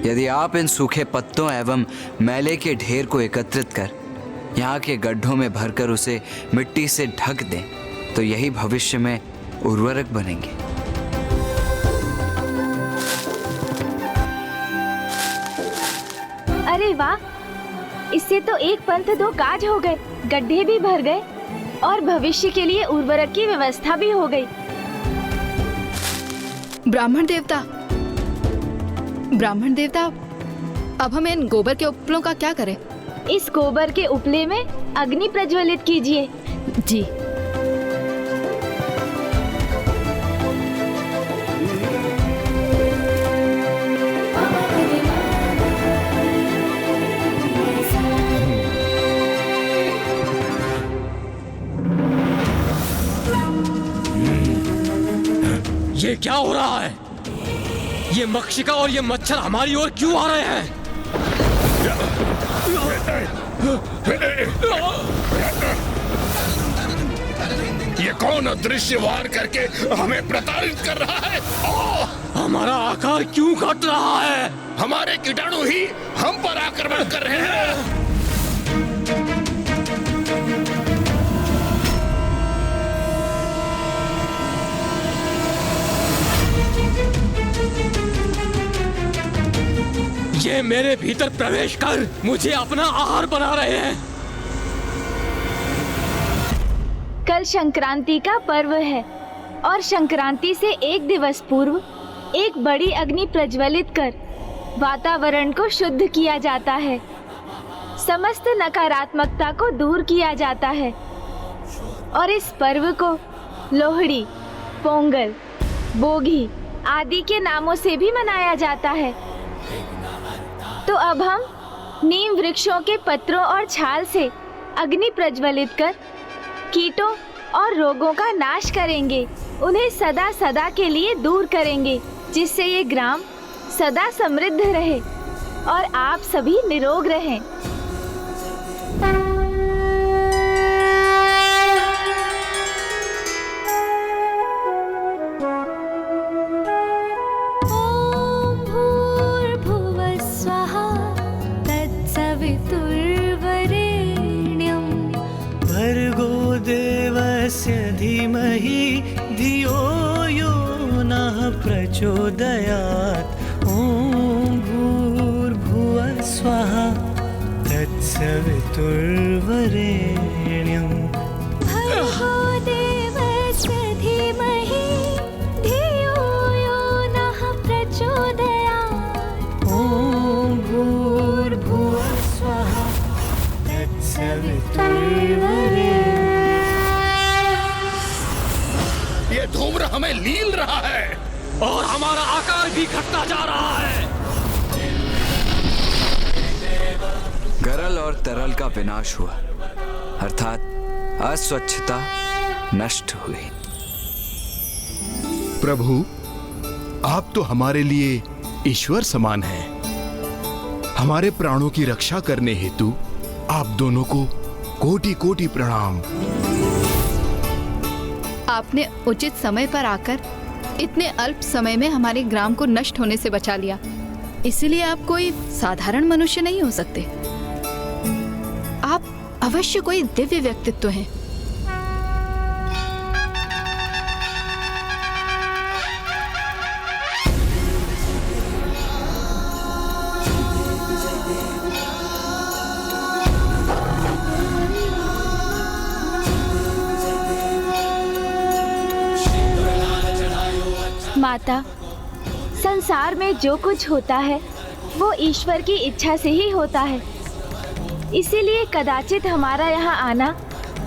यदि आप इन सूखे पत्तों एवं मैले के ढेर को एकत्रित कर यहाँ के गड्ढों में भरकर उसे मिट्टी से ढक दें तो यही भविष्य में उर्वरक बनेंगे। अरे वाह, इससे तो एक पंथ दो काज हो गए, गड्ढे भी भर गए और भविष्य के लिए उर्वरक की व्यवस्था भी हो गई। ब्राह्मण देवता, अब हम इन गोबर के उपलों का क्या करें? इस गोबर के उपले में अग्नि प्रज्वलित कीजिए। जी। ये क्या हो रहा है? ये मक्षिका और ये मच्छर हमारी ओर क्यों आ रहे हैं? ये कौन अदृश्य वार करके हमें प्रताड़ित कर रहा है? हमारा आकार क्यों घट रहा है? हमारे कीटाणु ही हम पर आक्रमण कर रहे हैं। ये मेरे भीतर प्रवेश कर मुझे अपना आहार बना रहे हैं। कल संक्रांति का पर्व है और संक्रांति से एक दिवस पूर्व एक बड़ी अग्नि प्रज्वलित कर वातावरण को शुद्ध किया जाता है, समस्त नकारात्मकता को दूर किया जाता है और इस पर्व को लोहड़ी, पोंगल, बोगी आदि के नामों से भी मनाया जाता है। तो अब हम नीम वृक्षों के पत्रों और छाल से अग्नि प्रज्वलित कर कीटों और रोगों का नाश करेंगे, उन्हें सदा सदा के लिए दूर करेंगे, जिससे ये ग्राम सदा समृद्ध रहे और आप सभी निरोग रहें। धीमहि धियो यो नः प्रचोदयात्। ॐ भूर्भुवः स्वः तत्सवितुर्वरेण्यं भर्गो देवस्य धीमहि धियो यो नः प्रचोदयात्। ॐ भूर्भुवः स्वः तत्सवितुर्वरेण्यम्। ये धूम्र हमें लील रहा है और हमारा आकार भी घटता जा रहा है। गरल और तरल का विनाश हुआ, अर्थात अस्वच्छता नष्ट हुई। प्रभु, आप तो हमारे लिए ईश्वर समान हैं। हमारे प्राणों की रक्षा करने हेतु आप दोनों को कोटि कोटि प्रणाम। आपने उचित समय पर आकर इतने अल्प समय में हमारे ग्राम को नष्ट होने से बचा लिया, इसलिए आप कोई साधारण मनुष्य नहीं हो सकते। आप अवश्य कोई दिव्य व्यक्तित्व हैं। माता, संसार में जो कुछ होता है वो ईश्वर की इच्छा से ही होता है, इसीलिए कदाचित हमारा यहाँ आना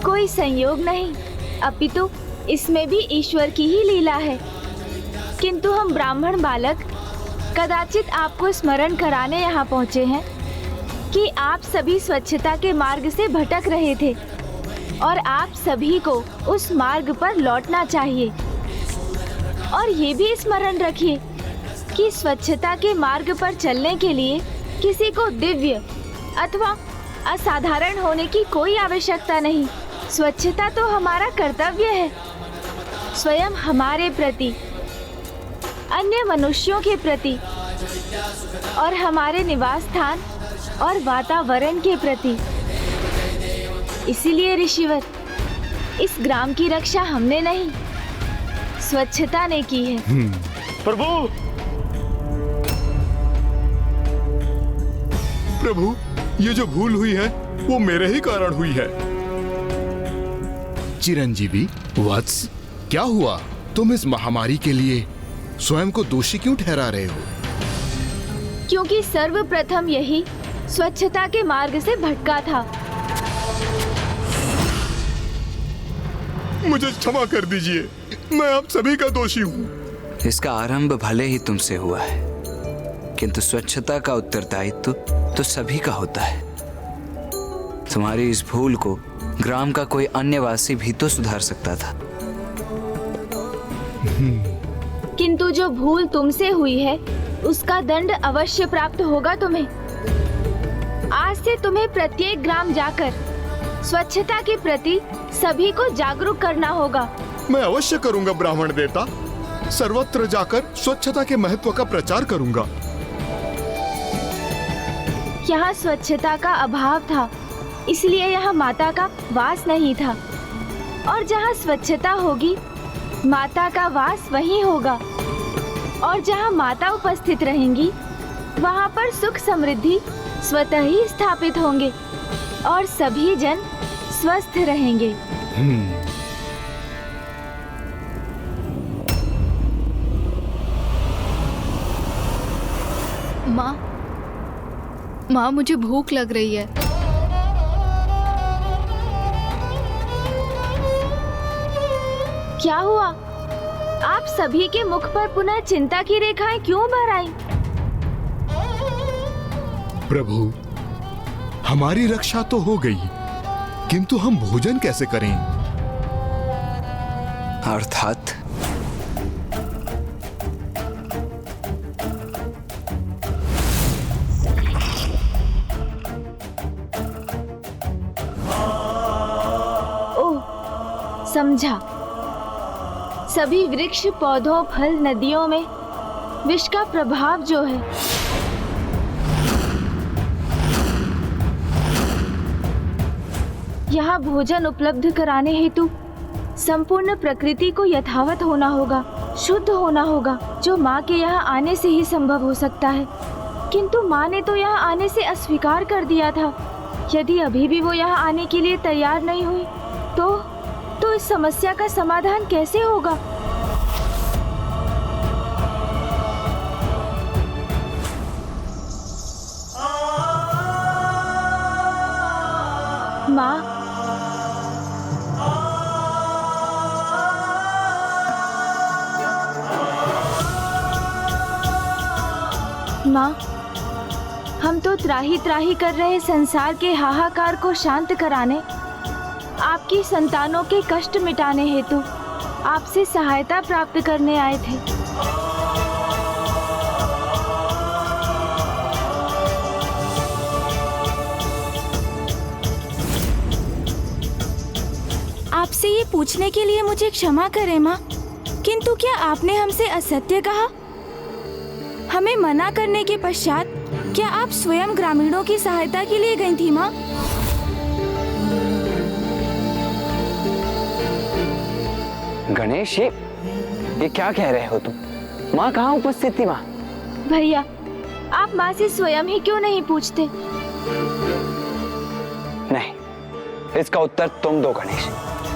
कोई संयोग नहीं, अपितु इसमें भी ईश्वर की ही लीला है। किंतु हम ब्राह्मण बालक कदाचित आपको स्मरण कराने यहाँ पहुँचे हैं कि आप सभी स्वच्छता के मार्ग से भटक रहे थे और आप सभी को उस मार्ग पर लौटना चाहिए। और ये भी स्मरण रखिए कि स्वच्छता के मार्ग पर चलने के लिए किसी को दिव्य अथवा असाधारण होने की कोई आवश्यकता नहीं। स्वच्छता तो हमारा कर्तव्य है, स्वयं हमारे प्रति, अन्य मनुष्यों के प्रति और हमारे निवास स्थान और वातावरण के प्रति। इसीलिए ऋषिवर, इस ग्राम की रक्षा हमने नहीं, स्वच्छता ने की है। प्रभु, ये जो भूल हुई है वो मेरे ही कारण हुई है। चिरंजीवी वत्स, क्या हुआ? तुम इस महामारी के लिए स्वयं को दोषी क्यों ठहरा रहे हो? क्योंकि सर्वप्रथम यही स्वच्छता के मार्ग से भटका था। मुझे क्षमा कर दीजिए, मैं आप सभी का दोषी हूँ। इसका आरंभ भले ही तुमसे हुआ है, किंतु स्वच्छता का उत्तरदायित्व तो सभी का होता है। तुम्हारी इस भूल को ग्राम का कोई अन्य वासी भी तो सुधार सकता था। किंतु जो भूल तुमसे हुई है उसका दंड अवश्य प्राप्त होगा तुम्हें। आज से तुम्हें प्रत्येक ग्राम जाकर स्वच्छता के प्रति सभी को जागरूक करना होगा। मैं अवश्य करूंगा ब्राह्मण देवता, सर्वत्र जाकर स्वच्छता के महत्व का प्रचार करूंगा। यहाँ स्वच्छता का अभाव था, इसलिए यहाँ माता का वास नहीं था। और जहाँ स्वच्छता होगी, माता का वास वहीं होगा। और जहाँ माता उपस्थित रहेंगी, वहाँ पर सुख समृद्धि स्वतः ही स्थापित होंगे और सभी जन स्वस्थ रहेंगे। माँ, मुझे भूख लग रही है। क्या हुआ? आप सभी के मुख पर पुनः चिंता की रेखाएं क्यों भर आईं? प्रभु, हमारी रक्षा तो हो गई, किंतु हम भोजन कैसे करें? अर्थात समझा। सभी वृक्ष, पौधों, फल, नदियों में विष का प्रभाव जो है, यहाँ भोजन उपलब्ध कराने हेतु संपूर्ण प्रकृति को यथावत होना होगा, शुद्ध होना होगा, जो माँ के यहाँ आने से ही संभव हो सकता है। किंतु माँ ने तो यहाँ आने से अस्वीकार कर दिया था। यदि अभी भी वो यहाँ आने के लिए तैयार नहीं हुई तो इस समस्या का समाधान कैसे होगा? माँ, माँ, हम तो त्राही त्राही कर रहे संसार के हाहाकार को शांत कराने, आपकी संतानों के कष्ट मिटाने हेतु आपसे सहायता प्राप्त करने आए थे। आपसे ये पूछने के लिए मुझे क्षमा करें माँ, किंतु क्या आपने हमसे असत्य कहा? हमें मना करने के पश्चात क्या आप स्वयं ग्रामीणों की सहायता के लिए गई थी माँ? गणेश, ये क्या कह रहे हो तुम? माँ कहाँ उपस्थित थी? माँ भैया, आप माँ से स्वयं ही क्यों नहीं पूछते? नहीं, इसका उत्तर तुम दो गणेश।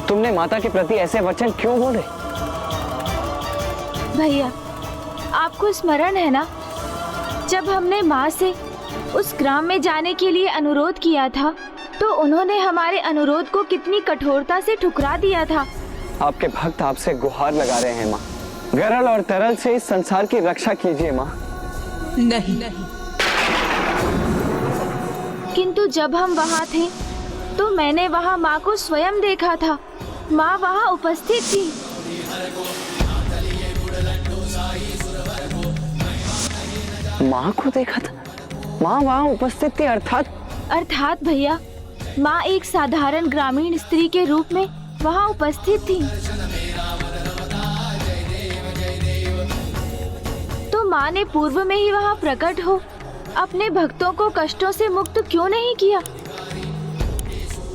तुमने माता के प्रति ऐसे वचन क्यों बोले? भैया, आपको स्मरण है ना, जब हमने माँ से उस ग्राम में जाने के लिए अनुरोध किया था, तो उन्होंने हमारे अनुरोध को कितनी कठोरता से ठुकरा दिया था। आपके भक्त आपसे गुहार लगा रहे हैं माँ, गरल और तरल से इस संसार की रक्षा कीजिए माँ। नहीं, किंतु जब हम वहाँ थे तो मैंने वहाँ माँ को स्वयं देखा था। माँ वहाँ उपस्थित थी। माँ को देखा था? माँ वहाँ उपस्थित थी अर्थात भैया, माँ एक साधारण ग्रामीण स्त्री के रूप में वहाँ उपस्थित थी। तो माँ ने पूर्व में ही वहाँ प्रकट हो अपने भक्तों को कष्टों से मुक्त क्यों नहीं किया?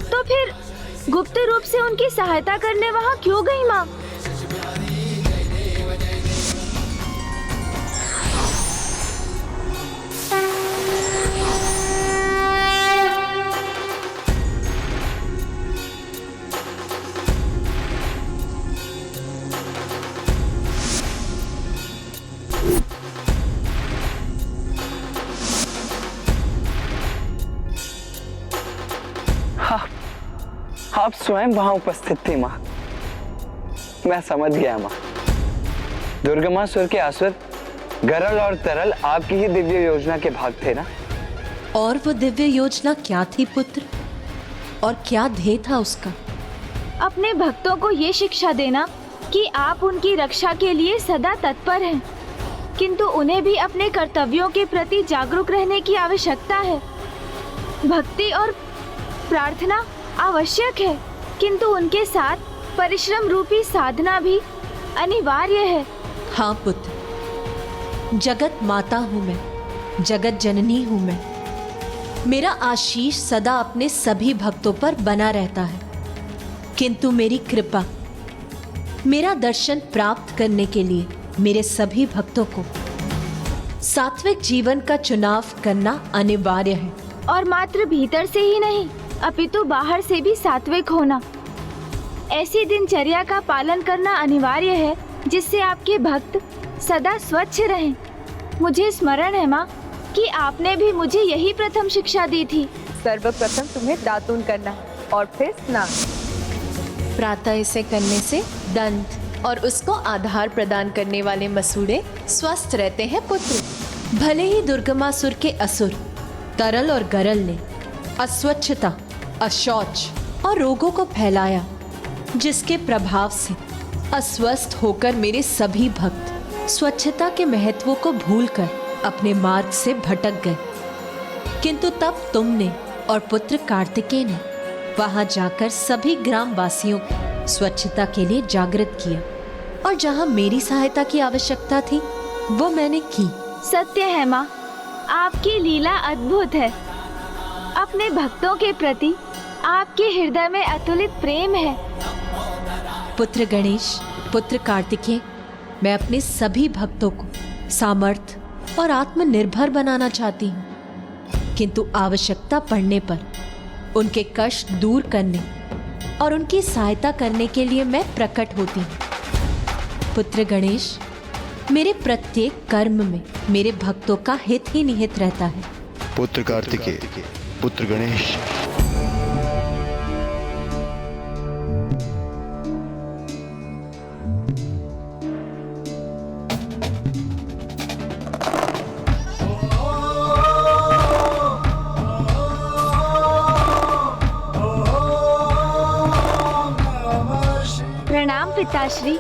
तो फिर गुप्त रूप से उनकी सहायता करने वहाँ क्यों गई माँ? आप स्वयं वहां उपस्थित थी माँ। मैं समझ गया माँ। दुर्गमासुर के असुर गरल और तरल आपकी ही दिव्य योजना के भाग थे ना? और वो दिव्य योजना क्या थी पुत्र, और क्या ध्येय था उसका? अपने भक्तों को ये शिक्षा देना कि आप उनकी रक्षा के लिए सदा तत्पर हैं, किंतु उन्हें भी अपने कर्तव्यों के प्रति जागरूक रहने की आवश्यकता है। भक्ति और प्रार्थना आवश्यक है, किंतु उनके साथ परिश्रम रूपी साधना भी अनिवार्य है। हाँ पुत्र, जगत माता हूँ मैं, जगत जननी हूँ मैं। मेरा आशीष सदा अपने सभी भक्तों पर बना रहता है, किंतु मेरी कृपा, मेरा दर्शन प्राप्त करने के लिए मेरे सभी भक्तों को सात्विक जीवन का चुनाव करना अनिवार्य है। और मात्र भीतर से ही नहीं, अपितु बाहर से भी सात्विक होना। ऐसी दिनचर्या का पालन करना अनिवार्य है जिससे आपके भक्त सदा स्वच्छ रहें। मुझे स्मरण है माँ कि आपने भी मुझे यही प्रथम शिक्षा दी थी। सर्वप्रथम तुम्हें दातून करना है और फिर स्नान। प्रातः इसे करने से दंत और उसको आधार प्रदान करने वाले मसूड़े स्वस्थ रहते हैं पुत्र। भले ही दुर्गमासुर के असुर तरल और गरल ने अस्वच्छता, अशौच और रोगों को फैलाया, जिसके प्रभाव से अस्वस्थ होकर मेरे सभी भक्त स्वच्छता के महत्व को भूलकर अपने मार्ग से भटक गए। किंतु तब तुमने और पुत्र कार्तिकेय ने वहां जाकर सभी ग्रामवासियों को स्वच्छता के लिए जागृत किया, और जहां मेरी सहायता की आवश्यकता थी वो मैंने की। सत्य है माँ, आपकी लीला अद्भुत है। अपने भक्तों के प्रति आपके हृदय में अतुलित प्रेम है। पुत्र गणेश, पुत्र कार्तिकेय, मैं अपने सभी भक्तों को सामर्थ्य और आत्मनिर्भर बनाना चाहती हूँ, किंतु आवश्यकता पड़ने पर उनके कष्ट दूर करने और उनकी सहायता करने के लिए मैं प्रकट होती हूँ। पुत्र गणेश, मेरे प्रत्येक कर्म में मेरे भक्तों का हित ही निहित रहता है। पुत्र कार्तिकेय, पुत्र गणेश, प्रणाम पिताश्री।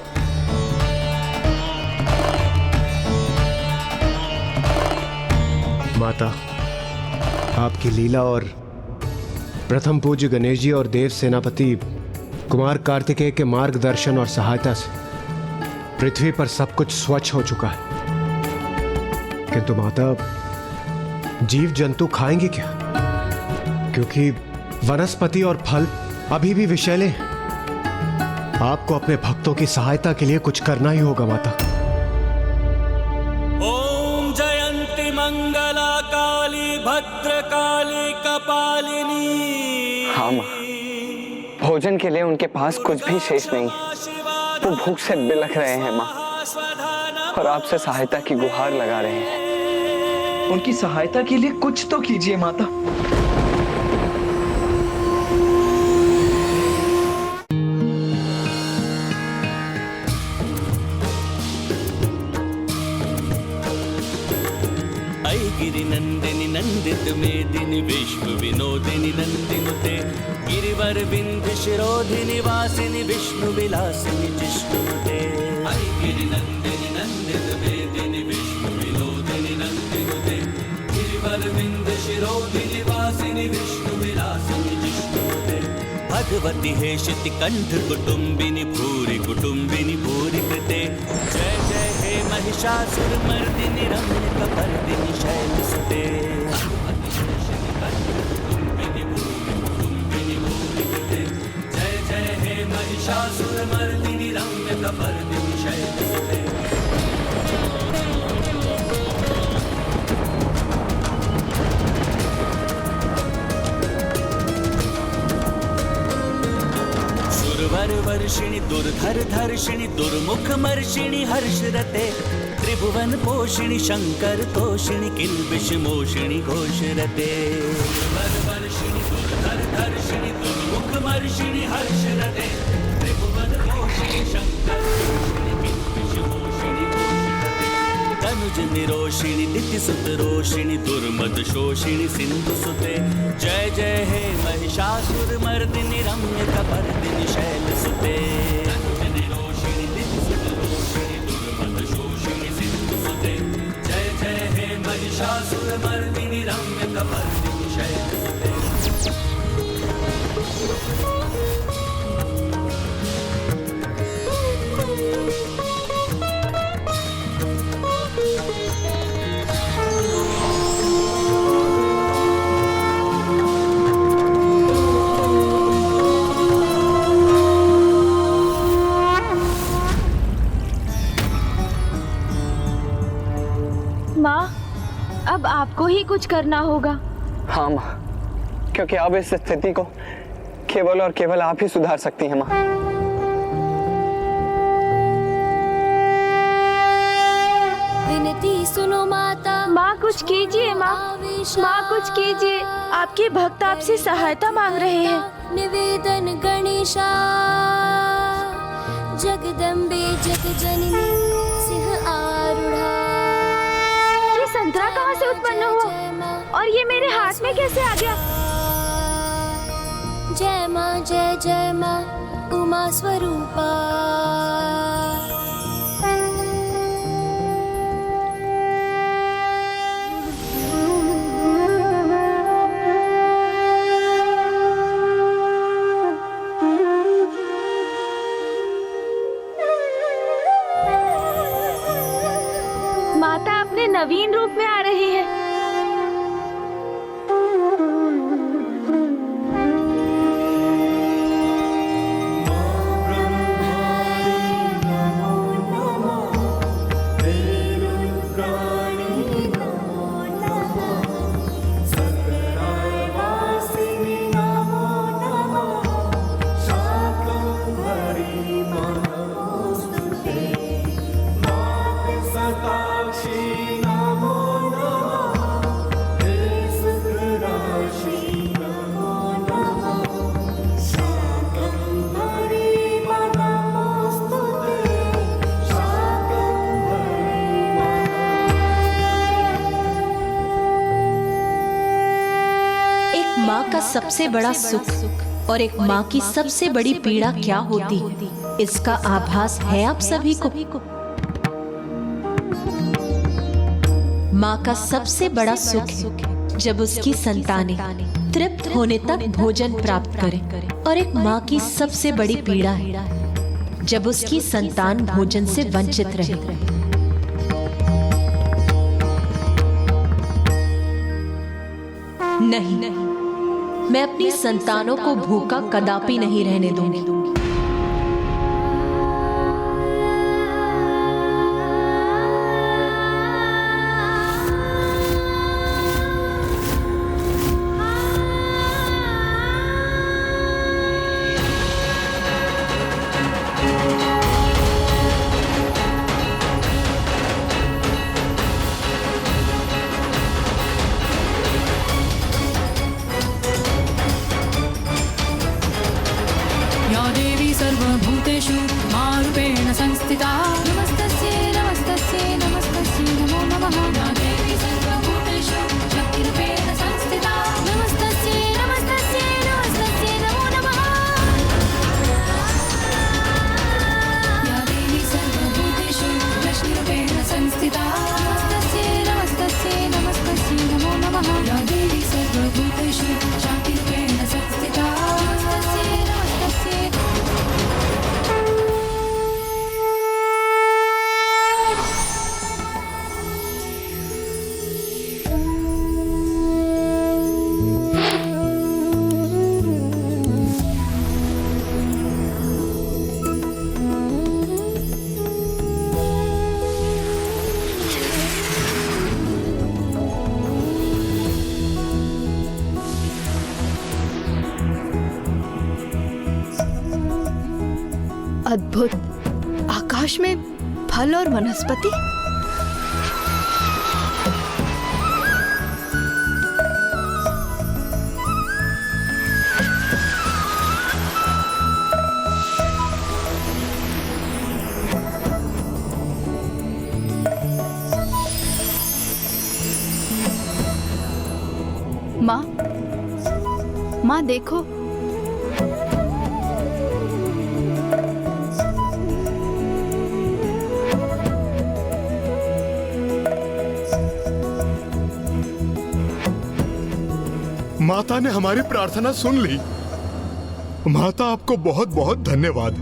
माता, आपकी लीला और प्रथम पूज्य गणेश जी और देव सेनापति कुमार कार्तिकेय के मार्गदर्शन और सहायता से पृथ्वी पर सब कुछ स्वच्छ हो चुका है। किंतु माता, जीव जंतु खाएंगे क्या? क्योंकि वनस्पति और फल अभी भी विषैले हैं। आपको अपने भक्तों की सहायता के लिए कुछ करना ही होगा माता। ओम जयंती मंगला काली भद्रकाली कपालिनी। हाँ माँ, भोजन के लिए उनके पास कुछ भी शेष नहीं है। वो भूख से बिलख रहे हैं माँ, और आपसे सहायता की गुहार लगा रहे हैं। उनकी सहायता के लिए कुछ तो कीजिए माता। गिरिनंदिनी नंदित मेदिनी विश्व विनोदिनी नंदिनुते गिरिवर विंध्य शिरोधिनी वासिनी विष्णु विलासिनी जिष्णुते। गिरिनंदिनी नंदित मेदिनी विश्व विनोदिनी नंदिनुते गिरिवर विंध्य शिरोधिनी वासिनी विष्णु विलासिनी जिष्णुते। भगवती हेशिति कंठ कुटुंबिनी भूरि कृते। जय जय हे महिषासुरमर्दिनि रम्यकपर्दिनि शैलसुते जय जय हे महिषासुरमर्दिनि रम्यकपर्दिनि शैलसुते। वर्षिणि दुर्धर धर्षिणि दुर्मुख मर्षिणि हर्षरते त्रिभुवन पोषिणि शंकर तोषिणि किल्बिष मोषिणि घोषरते। वर्षिणि दुर्धर धर्षिणि दुर्मुख मर्षिणि हर्षरते त्रिभुवन पोषिणि शंकर तोषिणि किल्बिष मोषिणि घोषरते। तनुज निरोषिणि दितिसुत रोषिणि दुर्मद शोषिणि सिंधुसुते जय जय हे महिषासुरमर्दिनि रम्यकपर्दिनि शैलसुते। तनुज निरोषिणि दितिसुत रोषिणि दुर्मद शोषिणि सिंधुसुते जय जय हे महिषासुरमर्दिनि रम्यकपर्दिनि शैलसुते। माँ, अब आपको ही कुछ करना होगा। हाँ माँ, क्योंकि अब इस स्थिति को केवल और केवल आप ही सुधार सकती हैं माँ। विनती सुनो माता। माँ कुछ कीजिए माँ, माँ कुछ कीजिए, आपके भक्त आपसे सहायता मांग रहे हैं। निवेदन गणेशा जगदम्बे जगजननी सिंह आरूढ़ा। ये संतरा कहाँ से उत्पन्न हुआ और ये मेरे हाथ में कैसे आ गया? जय माँ उमा स्वरूपा। माता अपने नवीन रूप में आ रही है। सबसे बड़ा सुख और एक माँ की सबसे बड़ी पीड़ा क्या होती, इसका आभास है आप सभी को। माँ का सबसे बड़ा सुख है जब उसकी संतानें तृप्त होने तक भोजन प्राप्त करें, और एक माँ की सबसे बड़ी पीड़ा है जब उसकी संतान भोजन से वंचित रहे। नहीं, मैं अपनी संतानों को भूखा कदापि नहीं रहने दूंगी। अद्भुत। आकाश में फल और वनस्पति। माँ देखो, माता ने हमारी प्रार्थना सुन ली। माता, आपको बहुत बहुत धन्यवाद।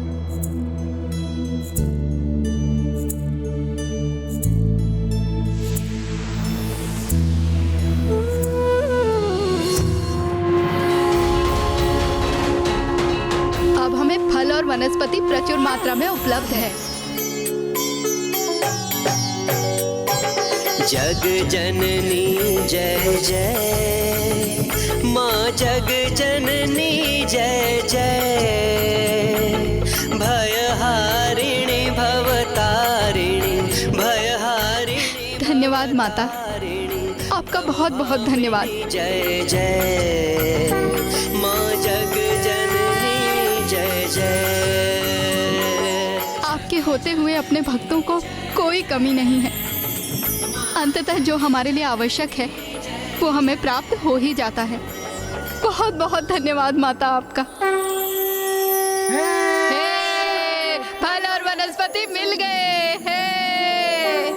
अब हमें फल और वनस्पति प्रचुर मात्रा में उपलब्ध है। जग जननी जय जय, माँ जग जननी जय जय, भयहारिणी भवतारिणी भयहारिणी। धन्यवाद माता, आपका बहुत बहुत धन्यवाद। जय जय माँ जग जननी जय जय। आपके होते हुए अपने भक्तों को कोई कमी नहीं है। अंततः जो हमारे लिए आवश्यक है वो हमें प्राप्त हो ही जाता है। बहुत बहुत धन्यवाद माता आपका। फल और वनस्पति मिल गए हैं।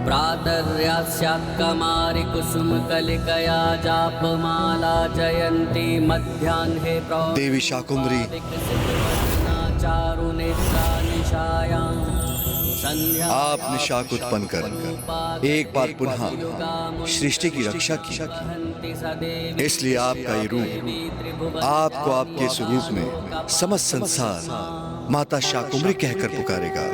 प्रातर्यास्यात्कमारि कुसुम कलिकया जापमाला जयन्ती मध्याह्ने देवी शाकुंभरी आप निशाक उत्पन्न कर एक बार पुनः सृष्टि की रक्षा की, इसलिए आपका ये रूप आपको आपके स्वरूप में समस्त संसार माता शाकुंभरी कहकर पुकारेगा।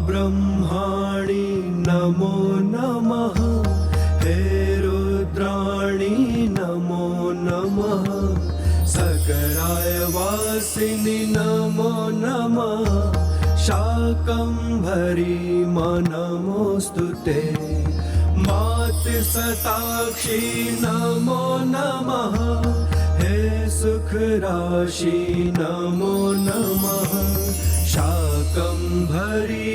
ब्रह्माणि नमो नमः, हे रुद्राणि नमो नमः, सकराय वासिनि नमो नमः, शाकंभरी नमोस्तुते, मातृ शताक्षी नमो नमः, हे सुख राशि नमो नमः, शाकंभरी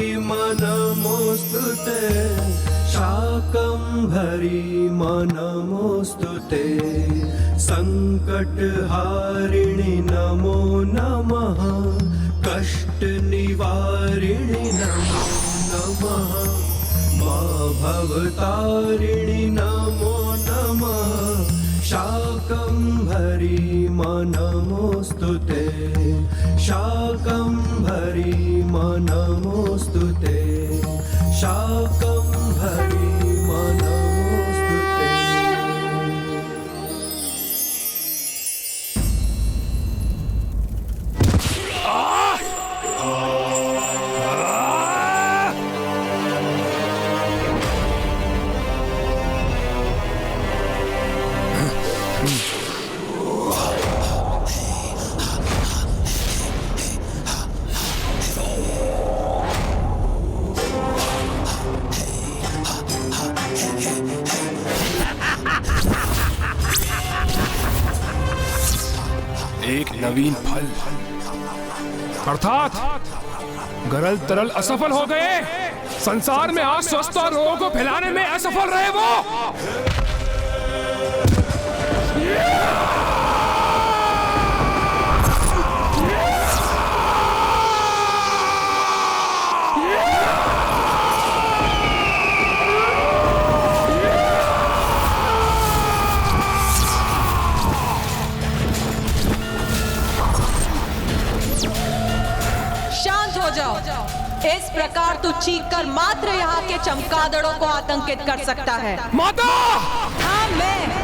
नमोस्तुते, शाकंभरी नमोस्तुते, संकटहारिणि नमो नमः, कष्ट निवारिणि नमो नमः, मां भवतारिणि नमो नमः, शाकंभरी नमोस्तुते, शाकंभरी नमोस्तुते, शाकंभरी नमोस्तुते। एक नवीन फल अर्थात गरल तरल असफल हो गए। संसार में आज स्वस्थ और रोगों को फैलाने में असफल रहे वो। इस प्रकार तू चीख कर मात्र यहाँ के चमगादड़ों को आतंकित कर सकता है। माता! हाँ मैं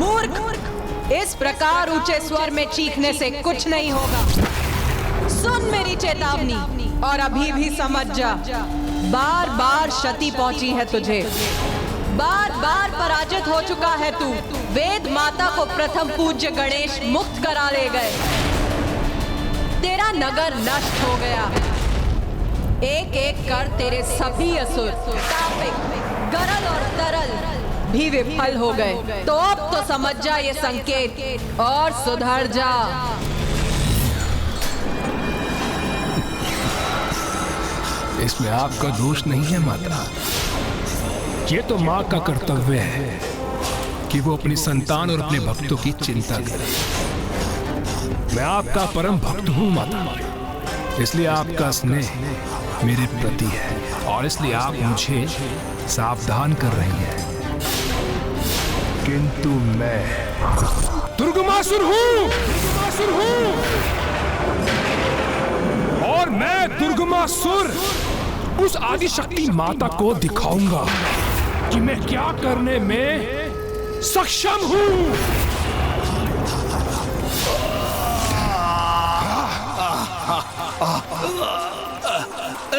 मूर्ख, इस प्रकार ऊंचे स्वर में चीखने से कुछ नहीं होगा। सुन मेरी चेतावनी और अभी भी समझ जा। बार बार क्षति पहुंची है तुझे, बार बार पराजित हो चुका है तू। वेद माता को प्रथम पूज्य गणेश मुक्त करा ले गए, तेरा नगर नष्ट हो गया। एक एक कर तेरे सभी असुर तापिक, गरल और तरल भी विफल हो गए। तो अब तो समझ जा ये संकेत और सुधर जा। इसमें आपका दोष नहीं है माता। ये तो माँ का कर्तव्य है कि वो अपनी संतान और अपने भक्तों की चिंता करे। मैं आपका परम भक्त हूँ माता, इसलिए आपका स्नेह मेरे प्रति है और इसलिए आप मुझे सावधान कर रही हैं। किंतु मैं दुर्गमासुर हूँ, और मैं दुर्गमासुर उस आदिशक्ति माता को दिखाऊंगा कि मैं क्या करने में सक्षम हूँ।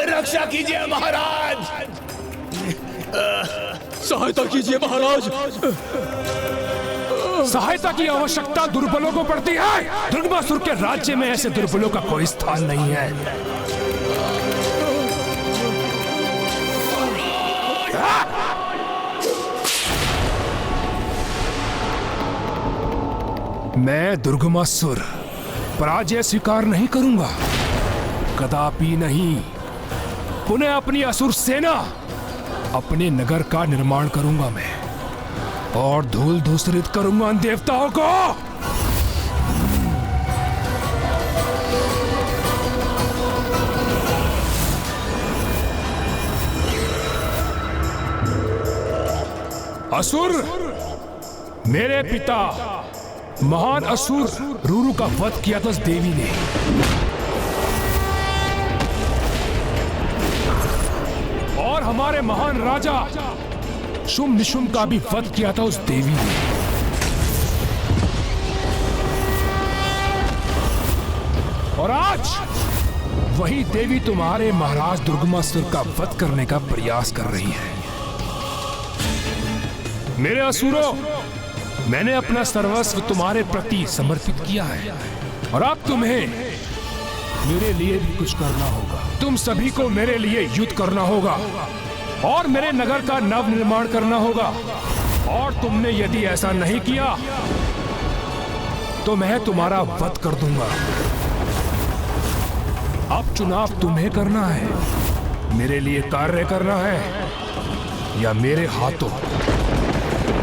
रक्षा कीजिए महाराज, सहायता कीजिए महाराज। सहायता की आवश्यकता दुर्बलों को पड़ती है। दुर्गमासुर के राज्य में ऐसे दुर्बलों का कोई स्थान नहीं है। मैं दुर्गमासुर पराजय स्वीकार नहीं करूंगा, कदापि नहीं। पुनः अपनी असुर सेना, अपने नगर का निर्माण करूंगा मैं और धूल धूसरित करूंगा उन देवताओं को। असुर, मेरे पिता महान असुर रूरू का वध किया था उस देवी ने। और हमारे महान राजा शुंभ निशुंभ का भी वध किया था उस देवी ने। और आज वही देवी तुम्हारे महाराज दुर्गमासुर का वध करने का प्रयास कर रही है। मेरे असुरों, मैंने अपना सर्वस्व तुम्हारे प्रति समर्पित किया है और अब तुम्हें मेरे लिए भी कुछ करना होगा। तुम सभी को मेरे लिए युद्ध करना होगा और मेरे नगर का नव निर्माण करना होगा। और तुमने यदि ऐसा नहीं किया तो मैं तुम्हारा वध कर दूंगा। अब चुनाव तुम्हें करना है, मेरे लिए कार्य करना है या मेरे हाथों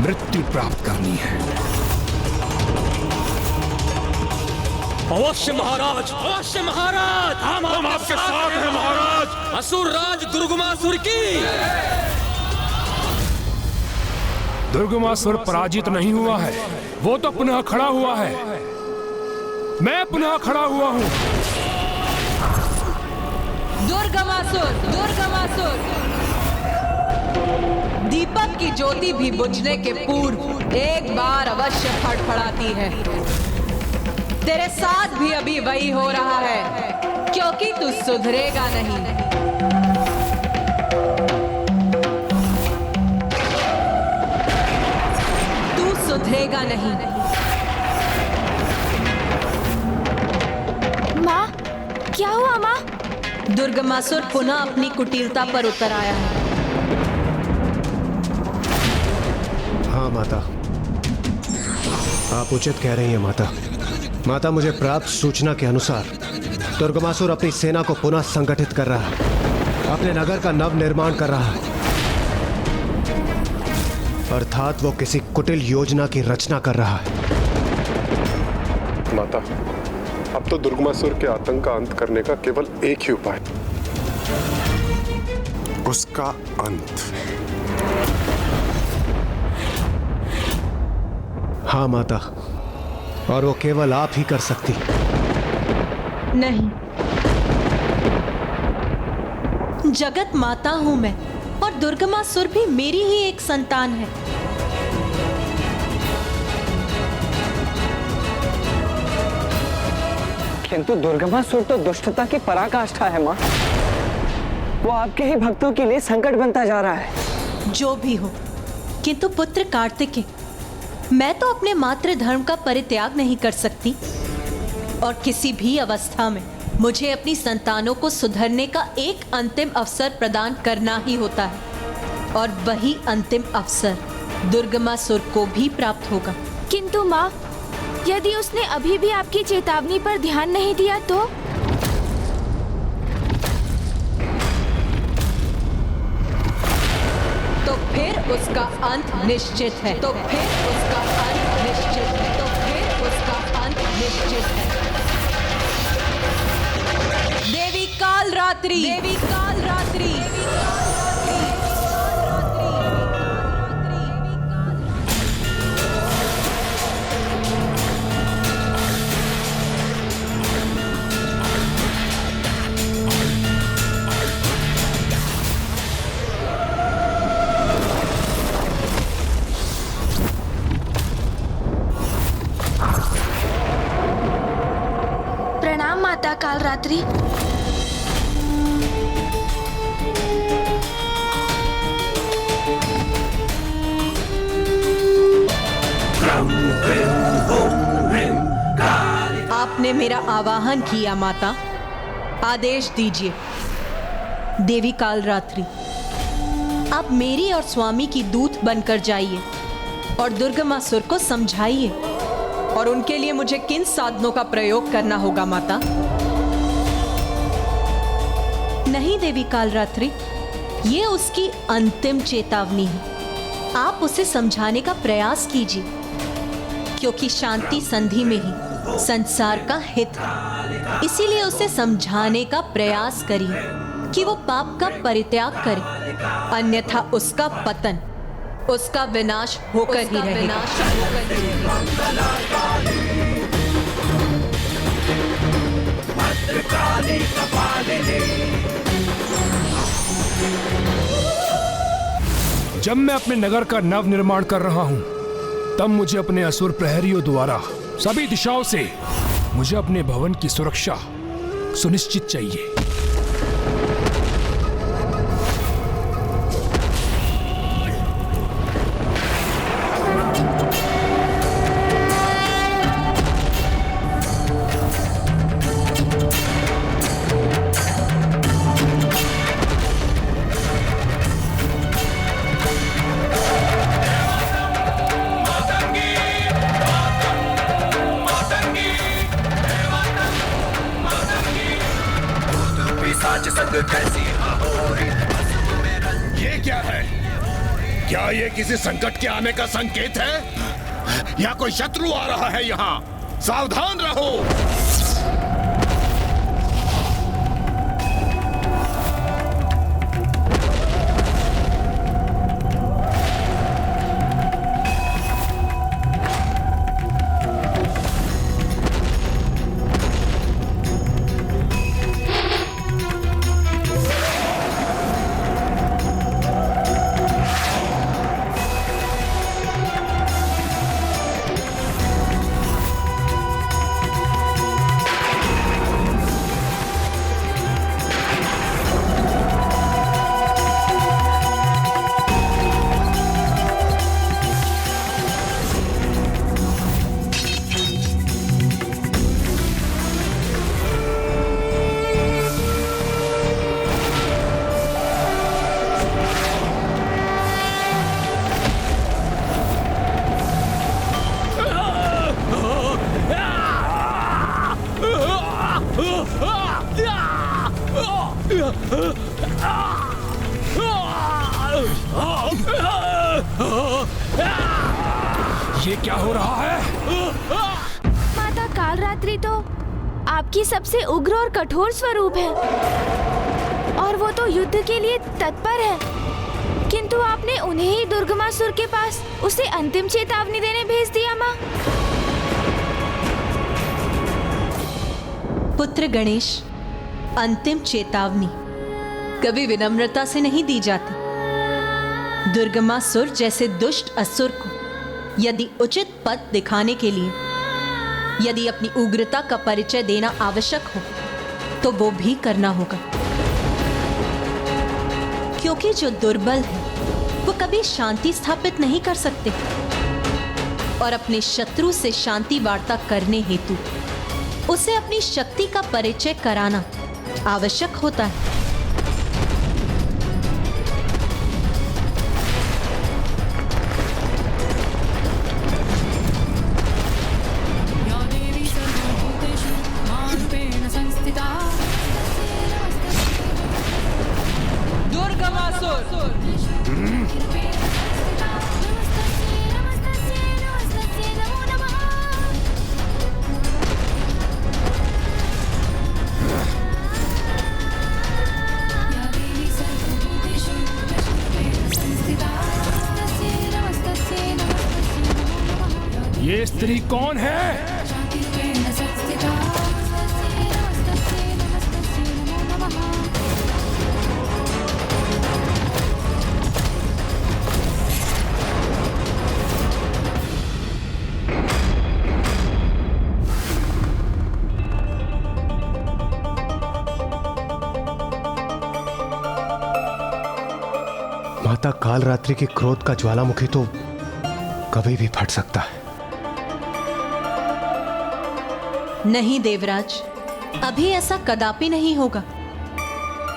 मृत्यु प्राप्त करनी है। अवश्य महाराज, अवश्य महाराज, हम आपके साथ हैं महाराज। असुर राज दुर्गमासुर की। दुर्गमासुर पराजित नहीं हुआ है, वो तो पुनः खड़ा हुआ है। मैं पुनः खड़ा हुआ हूँ। दुर्गमासुर, दुर्गमासुर, दीपक की ज्योति भी बुझने के पूर्व एक बार अवश्य फड़फड़ाती है। तेरे साथ भी अभी वही हो रहा है, क्योंकि तू सुधरेगा नहीं। तू सुधरेगा नहीं। माँ, क्या हुआ माँ? दुर्गमासुर पुनः अपनी कुटिलता पर उतर आया है। हाँ माता, आप उचित कह रही हैं माता। माता, मुझे प्राप्त सूचना के अनुसार दुर्गमासुर अपनी सेना को पुनः संगठित कर रहा है, अपने नगर का नव निर्माण कर रहा है। अर्थात वो किसी कुटिल योजना की रचना कर रहा है। माता, अब तो दुर्गमासुर के आतंक का अंत करने का केवल एक ही उपाय, उसका अंत। हाँ माता, और वो केवल आप ही कर सकती। नहीं, जगत माता हूं मैं और दुर्गमासुर भी मेरी ही एक संतान है। किंतु दुर्गमासुर तो दुष्टता की पराकाष्ठा है माँ। वो आपके ही भक्तों के लिए संकट बनता जा रहा है। जो भी हो, किंतु पुत्र कार्तिकेय, मैं तो अपने मातृ धर्म का परित्याग नहीं कर सकती और किसी भी अवस्था में मुझे अपनी संतानों को सुधरने का एक अंतिम अवसर प्रदान करना ही होता है और वही अंतिम अवसर दुर्गमासुर को भी प्राप्त होगा। किंतु माँ, यदि उसने अभी भी आपकी चेतावनी पर ध्यान नहीं दिया तो फिर उसका अंत निश्चित है। तो फिर उसका अंत निश्चित है। तो फिर उसका अंत निश्चित है। देवी कालरात्रि, देवी कालरात्रि, देवी माता कालरात्रि। आपने मेरा आवाहन किया माता, आदेश दीजिए। देवी कालरात्रि, आप मेरी और स्वामी की दूत बनकर जाइए और दुर्गमासुर को समझाइए। और उनके लिए मुझे किन साधनों का प्रयोग करना होगा माता? नहीं देवी कालरात्रि, ये उसकी अंतिम चेतावनी है। आप उसे समझाने का प्रयास कीजिए, क्योंकि शांति संधि में ही संसार का हित है। इसीलिए उसे समझाने का प्रयास करिए कि वो पाप का परित्याग करे, अन्यथा उसका पतन, उसका विनाश होकर ही रहेगा। जब मैं अपने नगर का नव निर्माण कर रहा हूं, तब मुझे अपने असुर प्रहरियों द्वारा सभी दिशाओं से मुझे अपने भवन की सुरक्षा सुनिश्चित चाहिए। ये क्या है? क्या ये किसी संकट के आने का संकेत है या कोई शत्रु आ रहा है यहाँ? सावधान रहो। ये क्या हो रहा है? माता कालरात्रि तो आपकी सबसे उग्र और कठोर स्वरूप है और वो तो युद्ध के लिए तत्पर है, किंतु आपने उन्हें ही दुर्गमासुर के पास उसे अंतिम चेतावनी देने भेज दिया। माँ, पुत्र गणेश, अंतिम चेतावनी कभी विनम्रता से नहीं दी जाती। दुर्गमासुर जैसे दुष्ट असुर को यदि उचित पथ दिखाने के लिए यदि अपनी उग्रता का परिचय देना आवश्यक हो तो वो भी करना होगा, क्योंकि जो दुर्बल है वो कभी शांति स्थापित नहीं कर सकते और अपने शत्रु से शांति वार्ता करने हेतु उसे अपनी शक्ति का परिचय कराना आवश्यक होता है। ये स्त्री कौन है? माता कालरात्रि के क्रोध का ज्वालामुखी तो कभी भी फट सकता है। नहीं देवराज, अभी ऐसा कदापि नहीं होगा,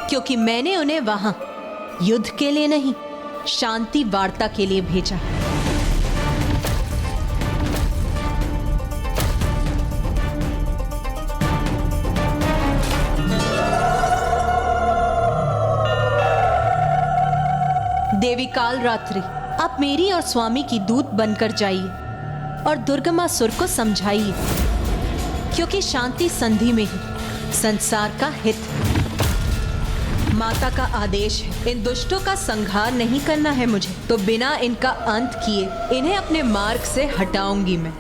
क्योंकि मैंने उन्हें वहां युद्ध के लिए नहीं, शांति वार्ता के लिए भेजा। देवी कालरात्रि, आप मेरी और स्वामी की दूत बनकर जाइए और दुर्गमासुर को समझाइए, क्योंकि शांति संधि में ही संसार का हित है। माता का आदेश है, इन दुष्टों का संहार नहीं करना है मुझे, तो बिना इनका अंत किए इन्हें अपने मार्ग से हटाऊंगी मैं।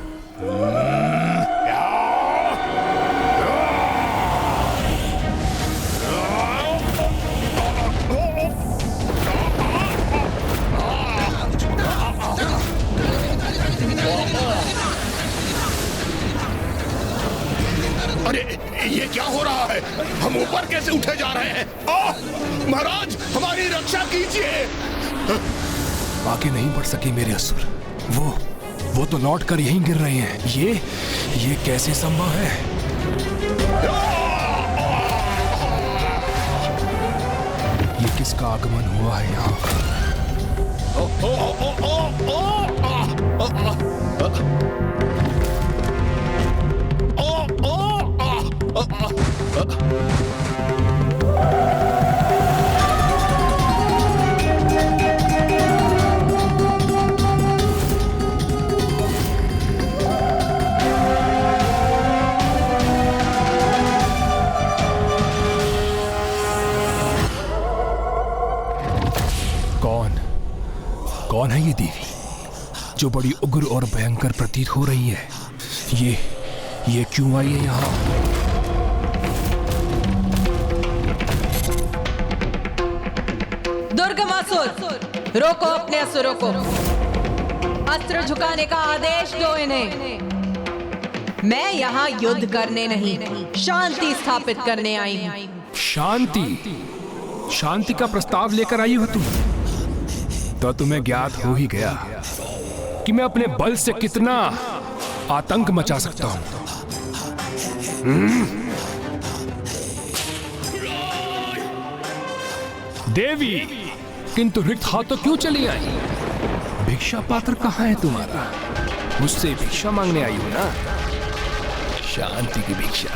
अरे ये क्या हो रहा है? हम ऊपर कैसे उठे जा रहे हैं? महाराज, हमारी रक्षा कीजिए। आगे नहीं बढ़ सके मेरे असुर। वो तो लौट कर यहीं गिर रहे हैं। ये कैसे संभव है? ये किसका आगमन हुआ है यहाँ? कौन है ये देवी जो बड़ी उग्र और भयंकर प्रतीत हो रही है? ये क्यों आई है यहाँ? दुर्गमासुर, रोको अपने असुरों को। अस्त्र झुकाने का आदेश दो इन्हें। मैं यहाँ युद्ध करने नहीं, शांति स्थापित करने आई हूँ। शांति का प्रस्ताव लेकर आई हो तुम? तो तुम्हें ज्ञात हो ही गया कि मैं अपने बल से कितना आतंक मचा सकता हूं। देवी, किंतु रिक्त हाथों क्यों चली आई? भिक्षा पात्र कहाँ है तुम्हारा? मुझसे भिक्षा मांगने आई हो ना? शांति की भिक्षा।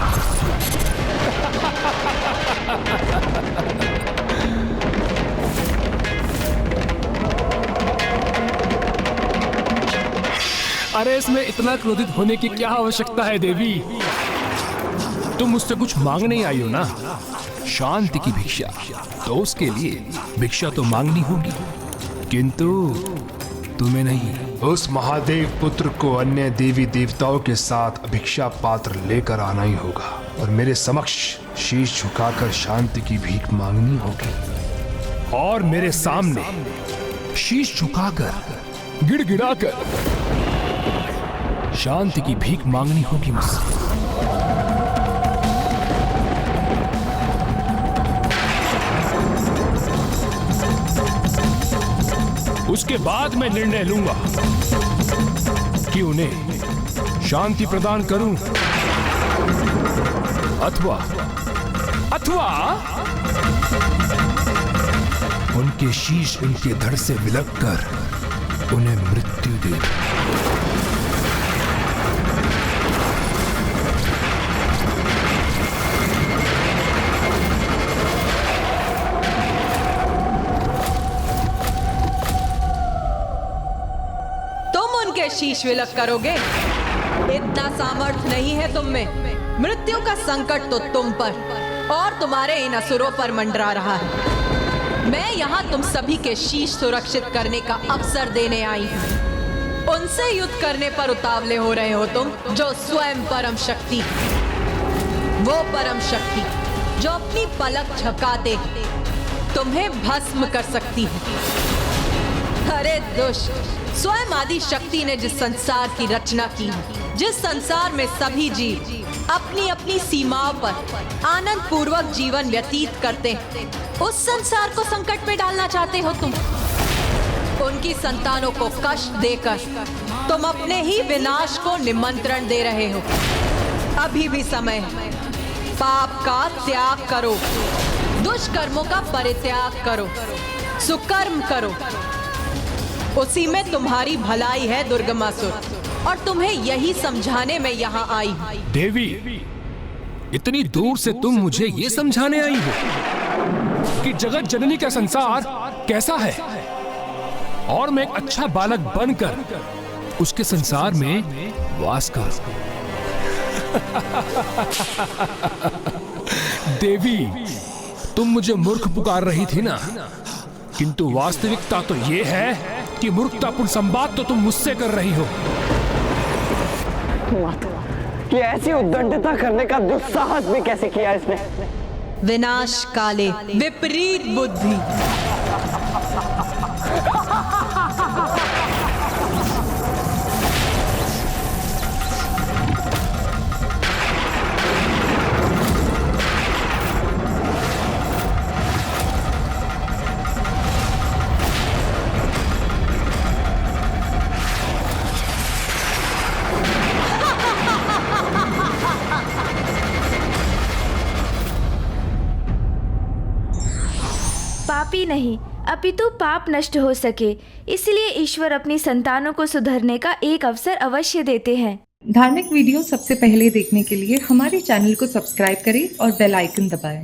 अरे इसमें इतना क्रोधित होने की क्या आवश्यकता है देवी? तुम मुझसे कुछ मांगने ही आई हो ना? शांति की भिक्षा, तो उसके लिए भिक्षा तो मांगनी होगी, किंतु तुम्हें नहीं। उस महादेव पुत्र को अन्य देवी देवताओं के साथ भिक्षा पात्र लेकर आना ही होगा और मेरे समक्ष शीश झुकाकर शांति की भीख मांगनी होगी। और मेरे सामने शीश झुकाकर गिड़गिड़ाकर शांति की भीख मांगनी होगी मुझसे। उसके बाद मैं निर्णय लूंगा कि उन्हें शांति प्रदान करूं अथवा उनके शीश उनके धड़ से विलग कर उन्हें मृत्यु दे दूं। शीश विलग करोगे? इतना सामर्थ्य नहीं है तुम में। मृत्यु का संकट तो तुम पर और तुम्हारे इन असुरों पर मंडरा रहा है। मैं यहाँ तुम सभी के शीश सुरक्षित करने का अवसर देने आई हूँ। उनसे युद्ध करने पर उतावले हो रहे हो तुम, जो स्वयं परम शक्ति, वो परम शक्ति जो अपनी पलक झपकाते तुम्हें भस्म कर सकती है। अरे दुष्ट, स्वयं आदि शक्ति ने जिस संसार की रचना की है, जिस संसार में सभी जीव अपनी अपनी सीमाओं पर आनंद पूर्वक जीवन व्यतीत करते हैं, उस संसार को संकट में डालना चाहते हो तुम। उनकी संतानों को कष्ट देकर तुम अपने ही विनाश को निमंत्रण दे रहे हो। अभी भी समय है। पाप का त्याग करो, दुष्कर्मों का परित्याग करो, सुकर्म करो। उसी में तुम्हारी भलाई है दुर्गमासुर, और तुम्हें यही समझाने में यहाँ आई हूँ। देवी, इतनी दूर से तुम मुझे ये समझाने आई हो कि जगत जननी का संसार कैसा है और मैं एक अच्छा बालक बनकर उसके संसार में वास कर। देवी, तुम मुझे मूर्ख पुकार रही थी ना, किंतु वास्तविकता तो ये है कि मूर्खतापूर्ण संवाद तो तुम मुझसे कर रही हो। ये ऐसी उद्दंडता करने का दुस्साहस भी कैसे किया इसने? विनाश काले विपरीत बुद्धि। पापी नहीं, अपितु पाप नष्ट हो सके, इसलिए ईश्वर अपनी संतानों को सुधरने का एक अवसर अवश्य देते हैं। धार्मिक वीडियो सबसे पहले देखने के लिए हमारे चैनल को सब्सक्राइब करें और बेल आइकन दबाएं।